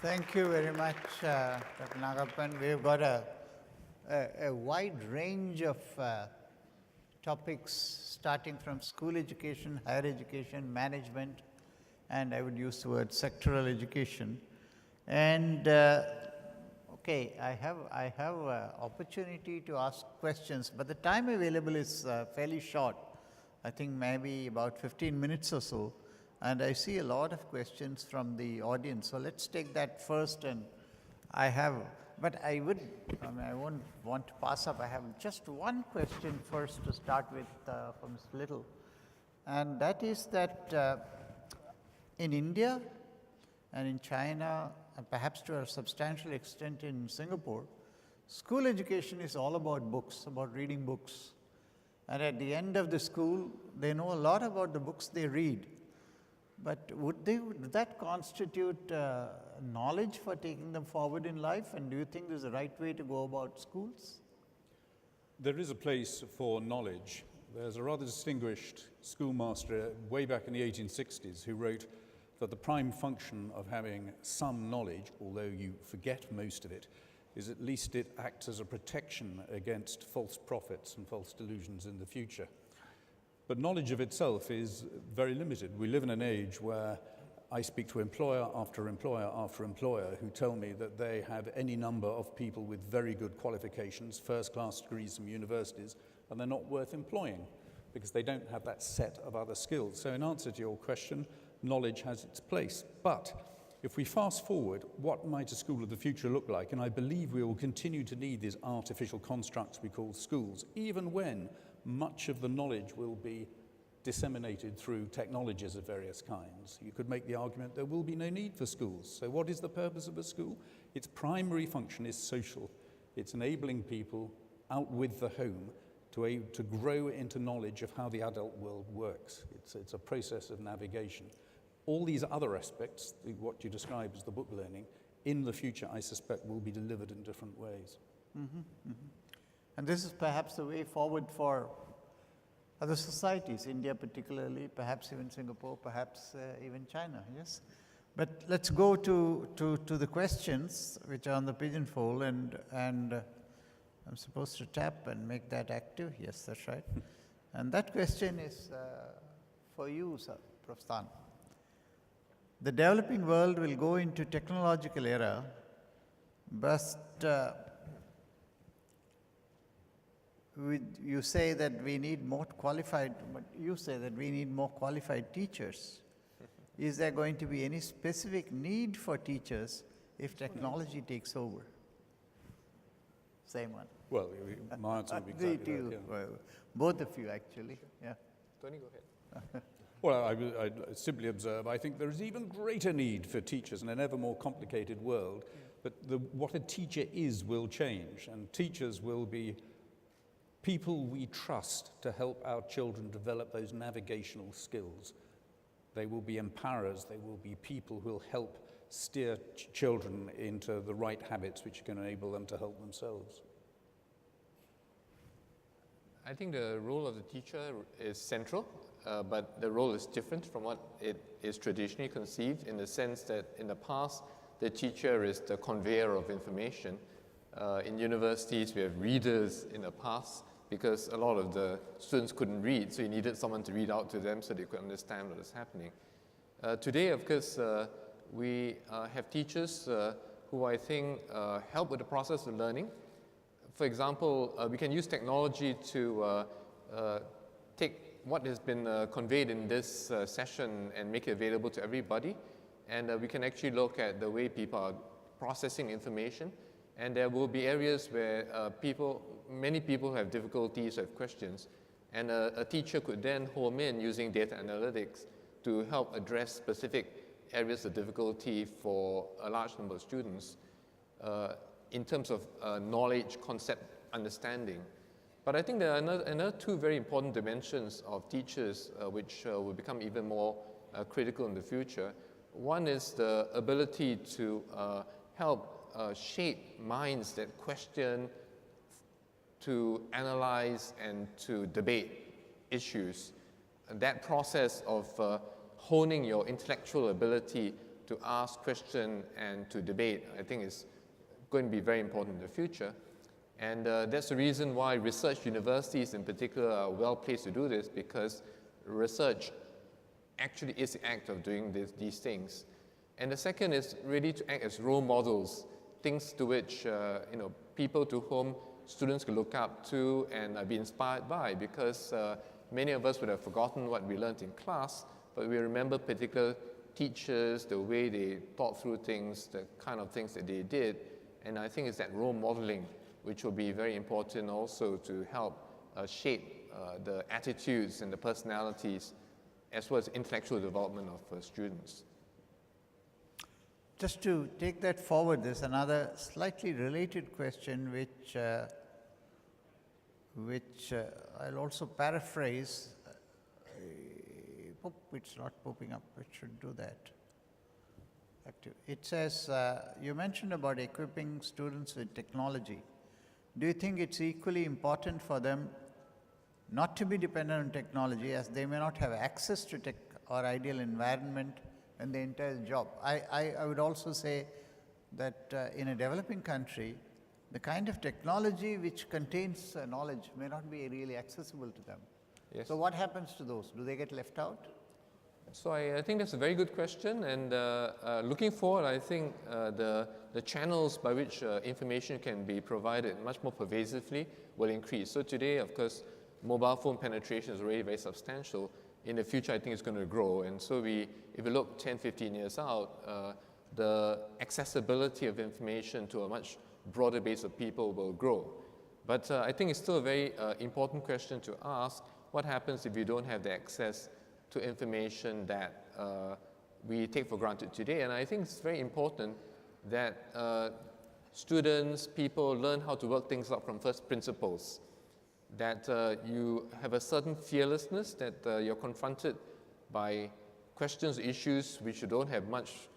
Thank you very much, Dr. Nagappan. We've got a wide range of topics starting from school education, higher education, management, and I would use the word sectoral education. And okay, I have opportunity to ask questions, but the time available is fairly short. I think maybe about 15 minutes or so. And I see a lot of questions from the audience. So let's take that first. And I won't want to pass up. I have just one question first to start with from Mr. Little. And that is that in India and in China, and perhaps to a substantial extent in Singapore, school education is all about books, about reading books. And at the end of the school, they know a lot about the books they read. But would that constitute knowledge for taking them forward in life? And do you think there's a right way to go about schools? There is a place for knowledge. There's a rather distinguished schoolmaster way back in the 1860s who wrote that the prime function of having some knowledge, although you forget most of it, is at least it acts as a protection against false prophets and false delusions in the future. But knowledge of itself is very limited. We live in an age where I speak to employer after employer after employer who tell me that they have any number of people with very good qualifications, first-class degrees from universities, and they're not worth employing because they don't have that set of other skills. So in answer to your question, knowledge has its place. But if we fast forward, what might a school of the future look like? And I believe we will continue to need these artificial constructs we call schools, even when much of the knowledge will be disseminated through technologies of various kinds. You could make the argument there will be no need for schools. So what is the purpose of a school? Its primary function is social. It's enabling people out with the home to grow into knowledge of how the adult world works. It's a process of navigation. All these other aspects, what you describe as the book learning, in the future, I suspect, will be delivered in different ways. Mm-hmm, mm-hmm. And this is perhaps the way forward for other societies, India particularly, perhaps even Singapore, perhaps even China, yes? But let's go to the questions which are on the pigeonhole, and I'm supposed to tap and make that active. Yes, that's right. And that question is for you, sir, Prof. Stan. The developing world will go into technological era, but you say that we need more qualified, but you say that we need more qualified teachers. Is there going to be any specific need for teachers if technology takes over? Same one. Well, my answer would be exactly that, yeah. Well, both of you, actually. Yeah. Tony, go ahead. Well, I simply observe, I think there is even greater need for teachers in an ever more complicated world, but what a teacher is will change, and teachers will be people we trust to help our children develop those navigational skills. They will be empowerers, they will be people who will help steer children into the right habits which can enable them to help themselves. I think the role of the teacher is central, but the role is different from what it is traditionally conceived, in the sense that in the past, the teacher is the conveyor of information. In universities, we have readers in the past, because a lot of the students couldn't read, so you needed someone to read out to them so they could understand what is happening. Today, of course, we have teachers who I think help with the process of learning. For example, we can use technology to take what has been conveyed in this session and make it available to everybody. And we can actually look at the way people are processing information. And there will be areas where many people have difficulties, have questions. And a teacher could then home in using data analytics to help address specific areas of difficulty for a large number of students in terms of knowledge, concept, understanding. But I think there are another two very important dimensions of teachers which will become even more critical in the future. One is the ability to help shape minds that question, to analyze, and to debate issues. And that process of honing your intellectual ability to ask questions and to debate, I think is going to be very important in the future. And that's the reason why research universities in particular are well placed to do this, because research actually is the act of doing these things. And the second is really to act as role models, things to which people to whom students can look up to and be inspired by, because many of us would have forgotten what we learned in class, but we remember particular teachers, the way they thought through things, the kind of things that they did. And I think it's that role modeling which will be very important also to help shape the attitudes and the personalities as well as intellectual development of students. Just to take that forward, there's another slightly related question which I'll also paraphrase. It's not popping up, it should do that. Active. It says, you mentioned about equipping students with technology. Do you think it's equally important for them not to be dependent on technology, as they may not have access to tech or ideal environment in the entire job? I would also say that in a developing country, the kind of technology which contains knowledge may not be really accessible to them. Yes. So what happens to those? Do they get left out? So I think that's a very good question, and looking forward, I think the channels by which information can be provided much more pervasively will increase. So today, of course, mobile phone penetration is already very substantial. In the future, I think it's going to grow, and so if we look 10, 15 years out, the accessibility of information to a much broader base of people will grow. But I think it's still a very important question to ask: what happens if you don't have the access to information that we take for granted today? And I think it's very important that students, people learn how to work things out from first principles, that you have a certain fearlessness, that you're confronted by questions, issues which you don't have much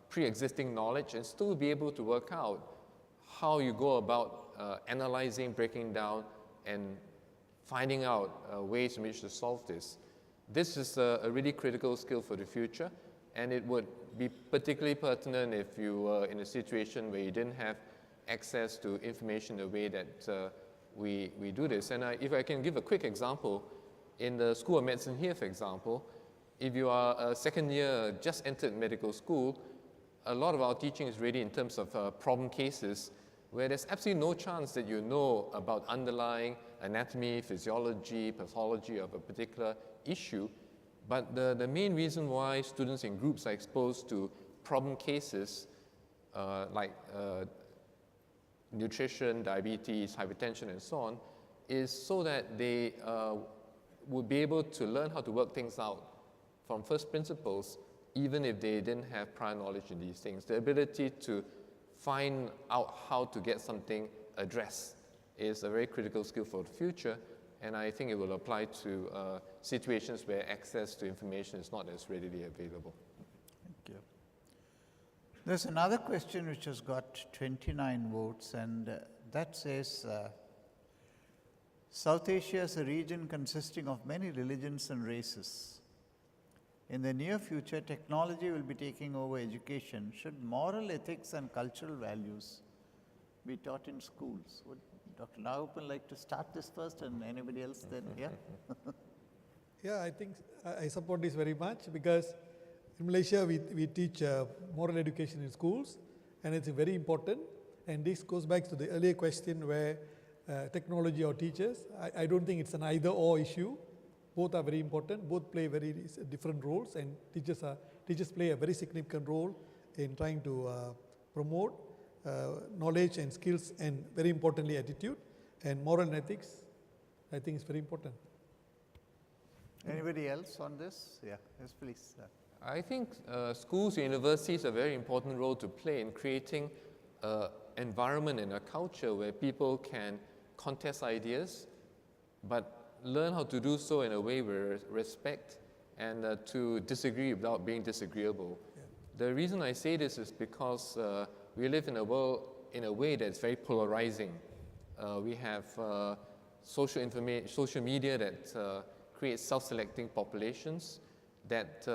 pre-existing knowledge, and still be able to work out how you go about analyzing, breaking down, and finding out ways in which to solve this. This is a really critical skill for the future, and it would be particularly pertinent if you were in a situation where you didn't have access to information the way that we do this. And if I can give a quick example, in the School of Medicine here, for example, if you are a second year, just entered medical school, a lot of our teaching is really in terms of problem cases, where there's absolutely no chance that you know about underlying anatomy, physiology, pathology of a particular issue. But the main reason why students in groups are exposed to problem cases like nutrition, diabetes, hypertension, and so on, is so that they would be able to learn how to work things out from first principles, even if they didn't have prior knowledge in these things. The ability to find out how to get something addressed is a very critical skill for the future, and I think it will apply to situations where access to information is not as readily available. Thank you. There's another question which has got 29 votes, and that says, South Asia is a region consisting of many religions and races. In the near future, technology will be taking over education. Should moral ethics and cultural values be taught in schools? Would Dr. Nagapan like to start this first, and anybody else then? Yeah? Yeah, I think I support this very much, because in Malaysia we teach moral education in schools, and it's very important. And this goes back to the earlier question where technology or teachers. I don't think it's an either-or issue. Both are very important. Both play very different roles, and teachers play a very significant role in trying to promote knowledge and skills, and very importantly attitude and moral and ethics. I think it's very important. Anybody else on this? Yeah, yes, please. I think schools, universities have a very important role to play in creating an environment and a culture where people can contest ideas, but learn how to do so in a way with respect, and to disagree without being disagreeable. Yeah. The reason I say this is because we live in a world in a way that's very polarizing. We have social media that creates self-selecting populations, that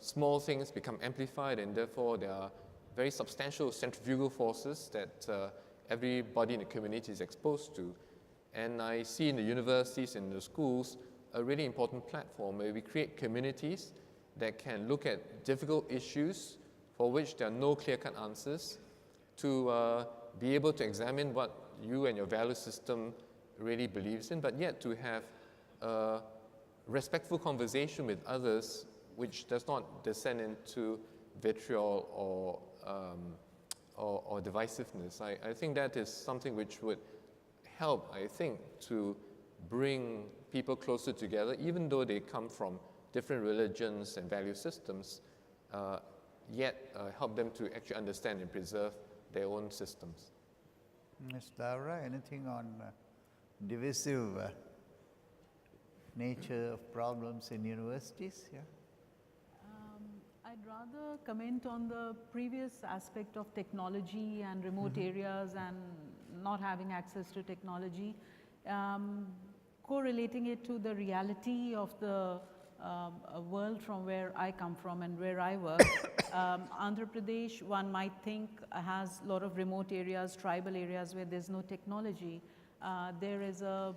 small things become amplified, and therefore there are very substantial centrifugal forces that everybody in the community is exposed to. And I see in the universities and the schools a really important platform where we create communities that can look at difficult issues for which there are no clear-cut answers, to be able to examine what you and your value system really believes in, but yet to have a respectful conversation with others which does not descend into vitriol or divisiveness. I think that is something which would help, I think, to bring people closer together, even though they come from different religions and value systems, yet help them to actually understand and preserve their own systems. Ms. Davra, anything on divisive nature of problems in universities? Yeah. I'd rather comment on the previous aspect of technology and remote areas and not having access to technology, correlating it to the reality of the world from where I come from and where I work. Andhra Pradesh, one might think, has a lot of remote areas, tribal areas where there's no technology. There is a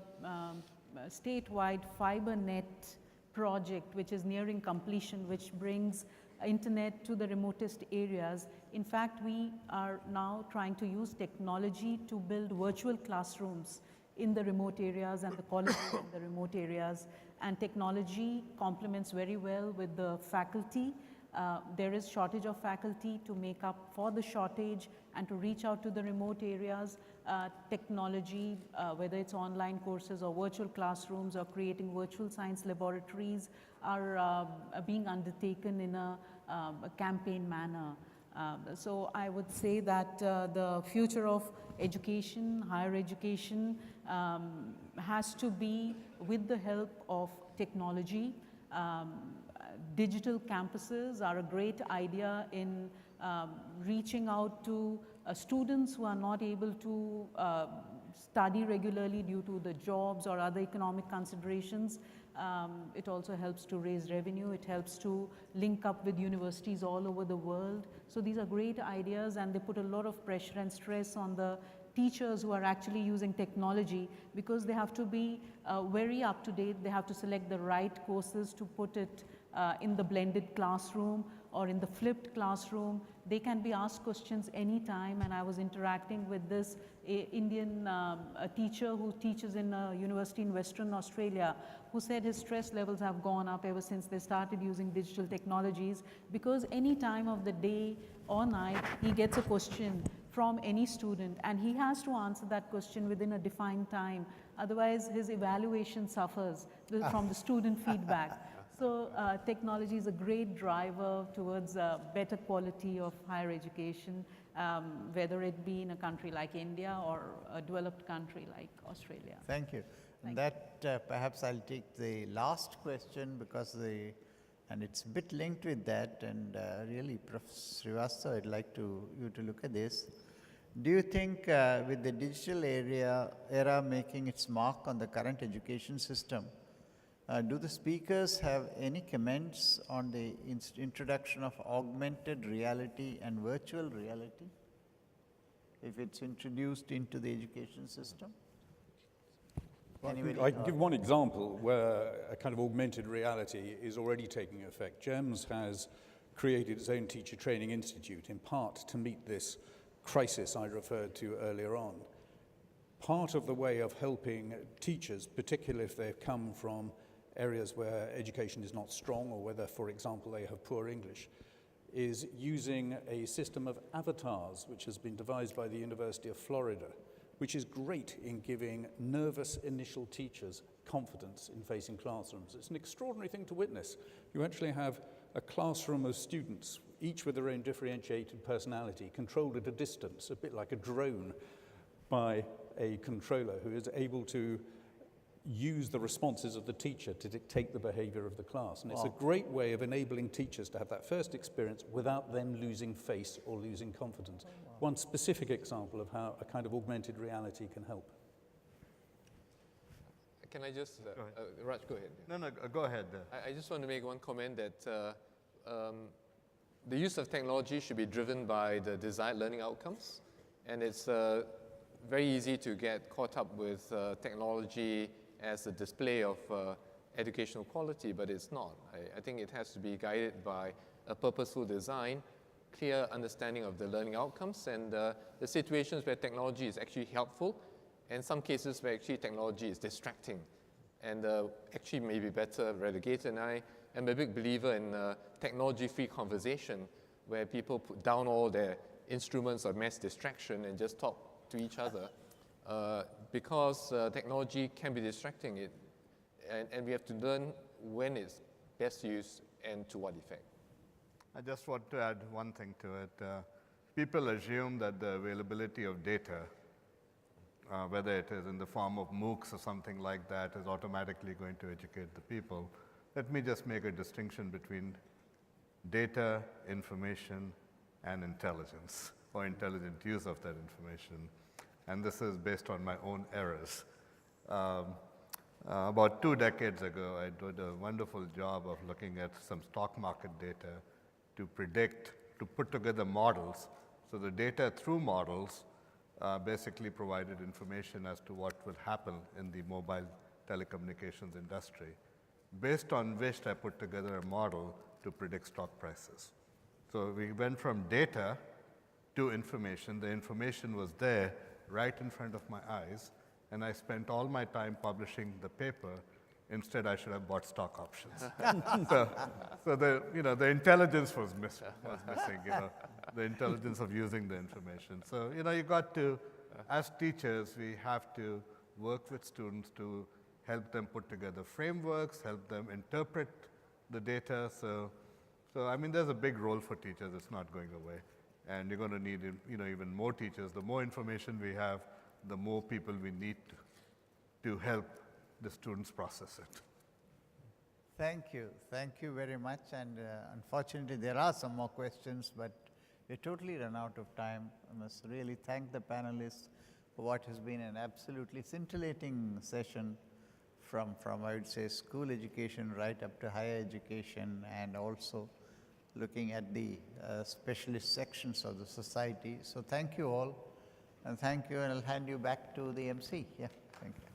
statewide fiber net project which is nearing completion, which brings internet to the remotest areas. In fact, we are now trying to use technology to build virtual classrooms in the remote areas and the colleges in the remote areas. And technology complements very well with the faculty. There is shortage of faculty. To make up for the shortage and to reach out to the remote areas, technology, whether it's online courses or virtual classrooms or creating virtual science laboratories, are being undertaken in a campaign manner. So I would say that the future of education, higher education, has to be with the help of technology. Digital campuses are a great idea in reaching out to students who are not able to study regularly due to the jobs or other economic considerations. It also helps to raise revenue. It helps to link up with universities all over the world. So these are great ideas, and they put a lot of pressure and stress on the teachers who are actually using technology, because they have to be very up to date. They have to select the right courses to put it in the blended classroom or in the flipped classroom. They can be asked questions anytime, and I was interacting with this Indian teacher who teaches in a university in Western Australia, who said his stress levels have gone up ever since they started using digital technologies, because any time of the day or night he gets a question from any student and he has to answer that question within a defined time. Otherwise his evaluation suffers from the student feedback. So technology is a great driver towards better quality of higher education, whether it be in a country like India or a developed country like Australia. Thank you. And that perhaps I'll take the last question, because and it's a bit linked with that, and really, Professor Srivastava, I'd like you to look at this. Do you think with the digital era making its mark on the current education system, do the speakers have any comments on the introduction of augmented reality and virtual reality, if it's introduced into the education system? I can give one example where a kind of augmented reality is already taking effect. GEMS has created its own teacher training institute, in part to meet this crisis I referred to earlier on. Part of the way of helping teachers, particularly if they've come from areas where education is not strong, or whether, for example, they have poor English, is using a system of avatars which has been devised by the University of Florida, which is great in giving nervous initial teachers confidence in facing classrooms. It's an extraordinary thing to witness. You actually have a classroom of students, each with their own differentiated personality, controlled at a distance, a bit like a drone, by a controller who is able to use the responses of the teacher to dictate the behavior of the class. And it's a great way of enabling teachers to have that first experience without them losing face or losing confidence. One specific example of how a kind of augmented reality can help. Can I just, Raj, go ahead. No, go ahead. I just want to make one comment that the use of technology should be driven by the desired learning outcomes, and it's very easy to get caught up with technology as a display of educational quality, but it's not. I think it has to be guided by a purposeful design, clear understanding of the learning outcomes, and the situations where technology is actually helpful, and some cases where actually technology is distracting and actually maybe better relegated. And I am a big believer in technology-free conversation, where people put down all their instruments of mass distraction and just talk to each other, because technology can be distracting, and we have to learn when it's best used and to what effect. I just want to add one thing to it. People assume that the availability of data, whether it is in the form of MOOCs or something like that, is automatically going to educate the people. Let me just make a distinction between data, information, and intelligence, or intelligent use of that information. And this is based on my own errors. About 2 decades ago, I did a wonderful job of looking at some stock market data to predict, to put together models. So the data through models basically provided information as to what will happen in the mobile telecommunications industry, based on which I put together a model to predict stock prices. So we went from data to information. The information was there right in front of my eyes, and I spent all my time publishing the paper. Instead, I should have bought stock options. so the intelligence was missing. The intelligence of using the information. So you got to, as teachers, we have to work with students to help them put together frameworks, help them interpret the data. So I mean, there's a big role for teachers. It's not going away, and you're going to need even more teachers. The more information we have, the more people we need to help the students process it. Thank you very much. And unfortunately, there are some more questions, but we totally run out of time. I must really thank the panelists for what has been an absolutely scintillating session from I would say, school education right up to higher education, and also looking at the specialist sections of the society. So thank you all, and thank you, and I'll hand you back to the MC. Yeah, thank you.